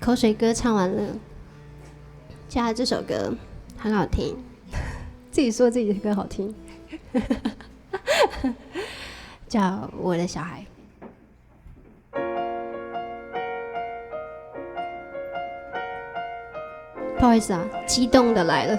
口水歌唱完了，接下来这首歌很好听，自己说自己的歌好听，叫《我的小孩》。不好意思啊，激动的来了。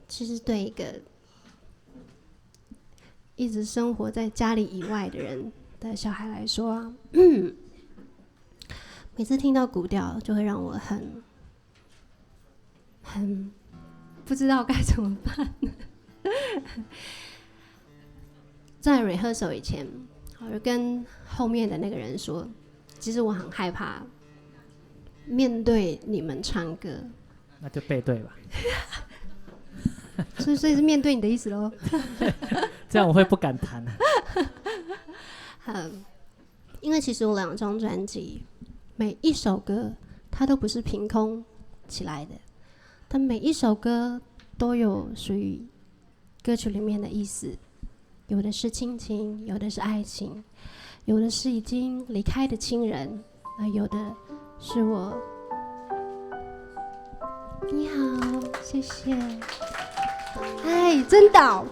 其实对一个一直生活在家里以外的人的小孩来说啊，每次听到古调就会让我很很不知道该怎么办。在 rehearsal 以前，我就跟后面的那个人说，其实我很害怕面对你们唱歌。那就背对吧。所以是面对你的意思咯。这样我会不敢弹。因为其实我2张专辑每一首歌它都不是凭空起来的，但每一首歌都有属于歌曲里面的意思，有的是亲情，有的是爱情，有的是已经离开的亲人，有的是我。你好，谢谢。哎，真倒。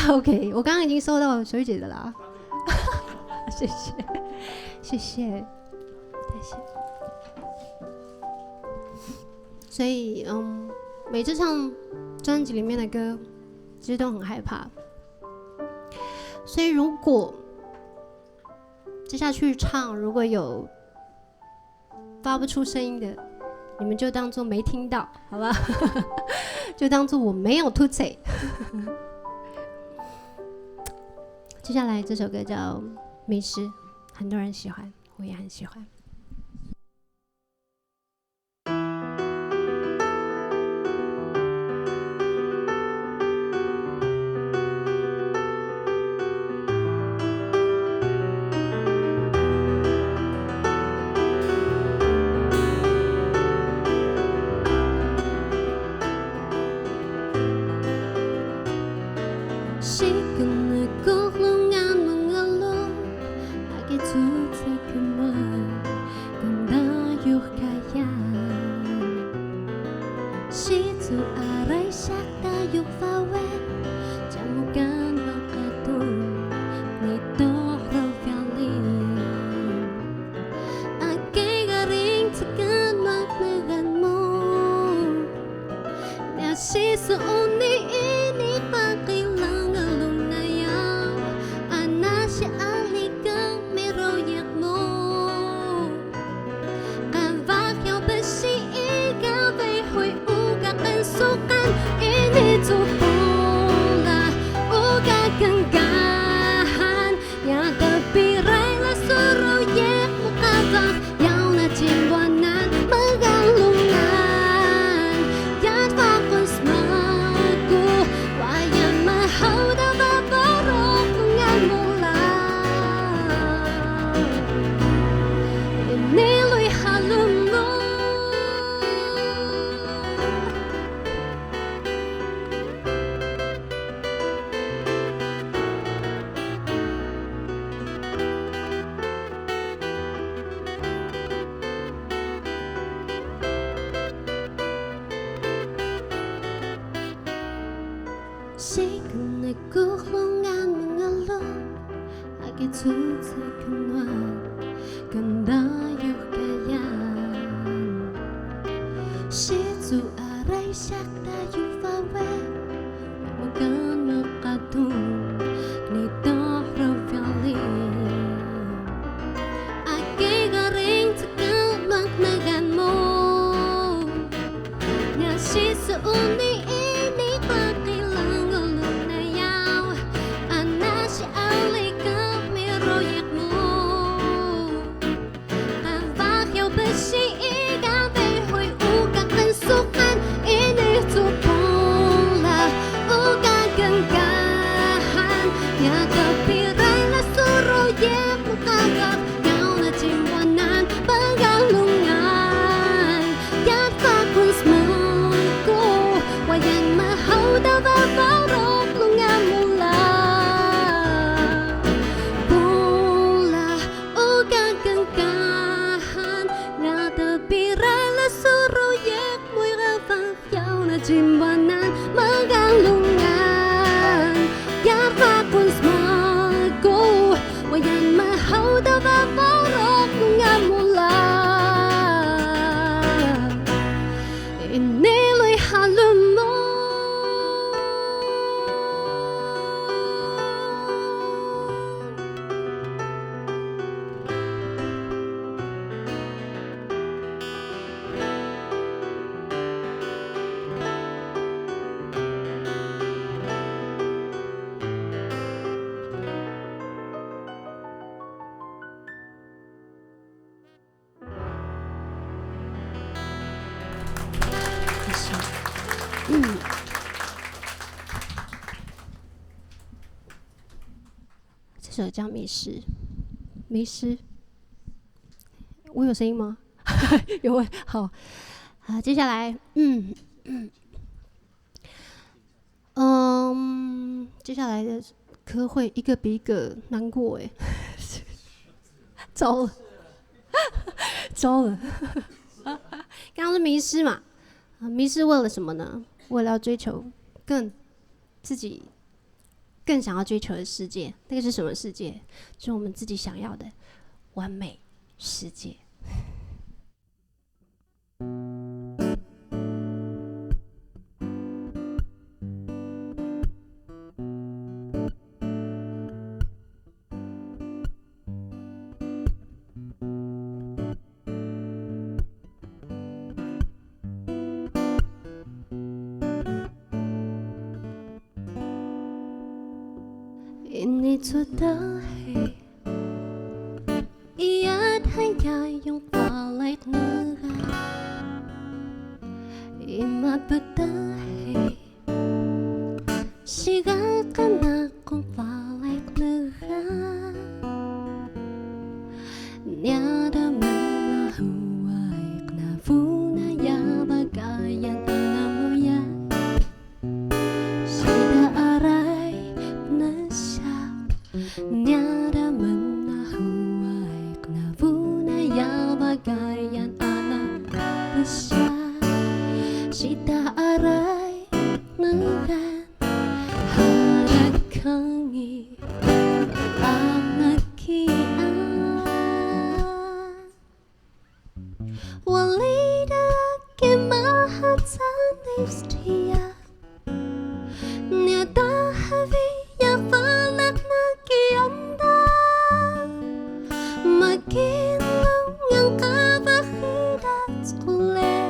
OK， 我刚刚已经收到小雨姐的啦。谢谢，谢谢，谢谢。所以，每次唱专辑里面的歌，其实都很害怕。所以，如果接下去唱，如果有发不出声音的，你们就当作没听到，好吧？就当作我没有吐嘴。接下来这首歌叫《迷失》，很多人喜欢，我也很喜欢。Sukan ini tu pula uga 这首叫《迷失》，迷失。我有声音吗？有。好，接下来，接下来的歌会一个比一个难过哎，糟了，糟了。刚刚是迷失嘛，迷失为了什么呢？为了要追求自己更想要追求的世界。那个是什么世界？就是我们自己想要的完美世界。Ini sudah ia hanya yang balik negara imat betahe sigakan aku balik negara niada menahuai knafuna ya bagayan anamu ya sida arai nasya niada menahuai knafuna ya bagayan anak besar sida arai negan harakangi amakian walida kemahat sanivstia niada havi ya falak nakianda makin yang kabahidat skule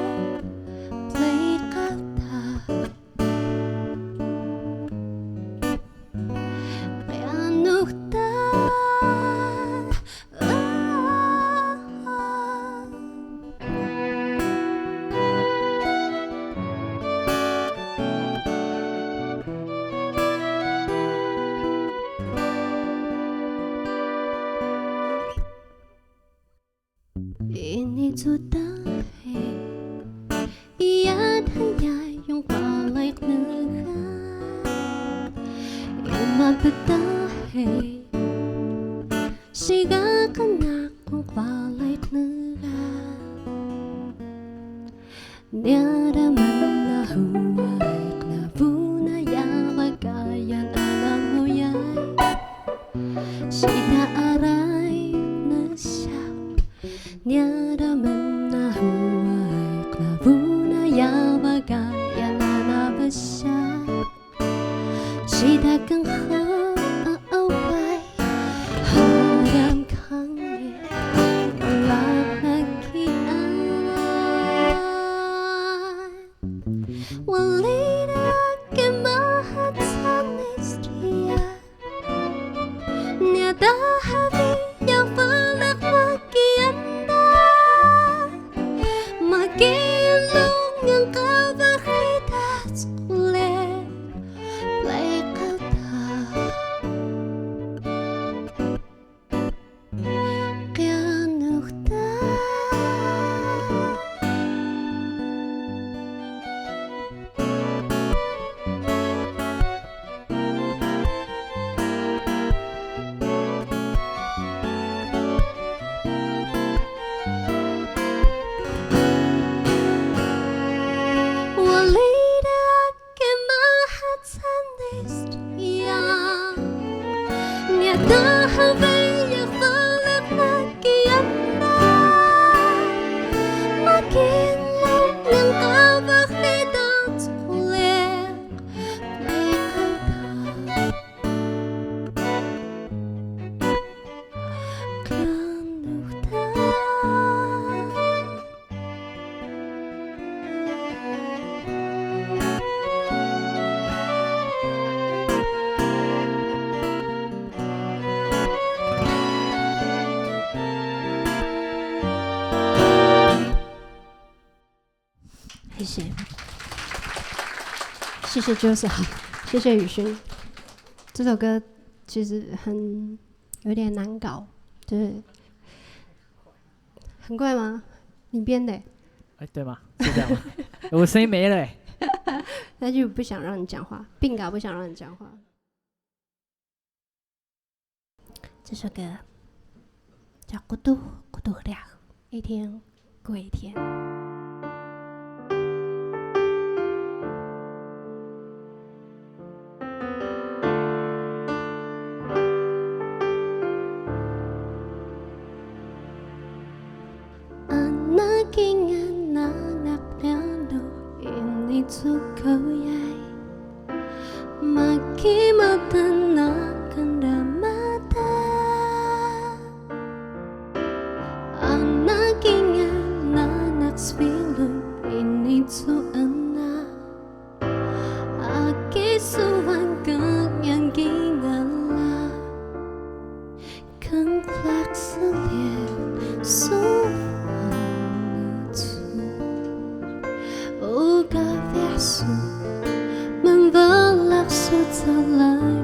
play kata Nukta Ini sudah ia hanya yang balik negara Ilma betahe sigakan aku balik negara Niada menahuai knafuna ya bagayan alam moyai Sida arai nasya Niada menahuai knafuna ya bagayan anak besar Sida kang awai haram kange lalakian walida kemahat sanistria niada havi yang falak nakianda makin yang kabahidat skule play kata Kianukta walida kemahat sanistria niada havaya falak nakianda makin yang kabahidat skule play kata Kianukta谢谢。谢谢 Joseph， 谢谢宇勋。这首歌其实有点难搞，就是很怪吗？你编的？对吗？是这样吗？我声音没了那就不想让你讲话，病嘎不想让你讲话。这首歌叫《孤独孤独了》，一天过一天。Naging anak piano ini tukuyay Makimatan akan damata Ang naging anak spilun ini tuana Aki suwan kang yang gingala Kang klaksalien suwan Verso men valak så talar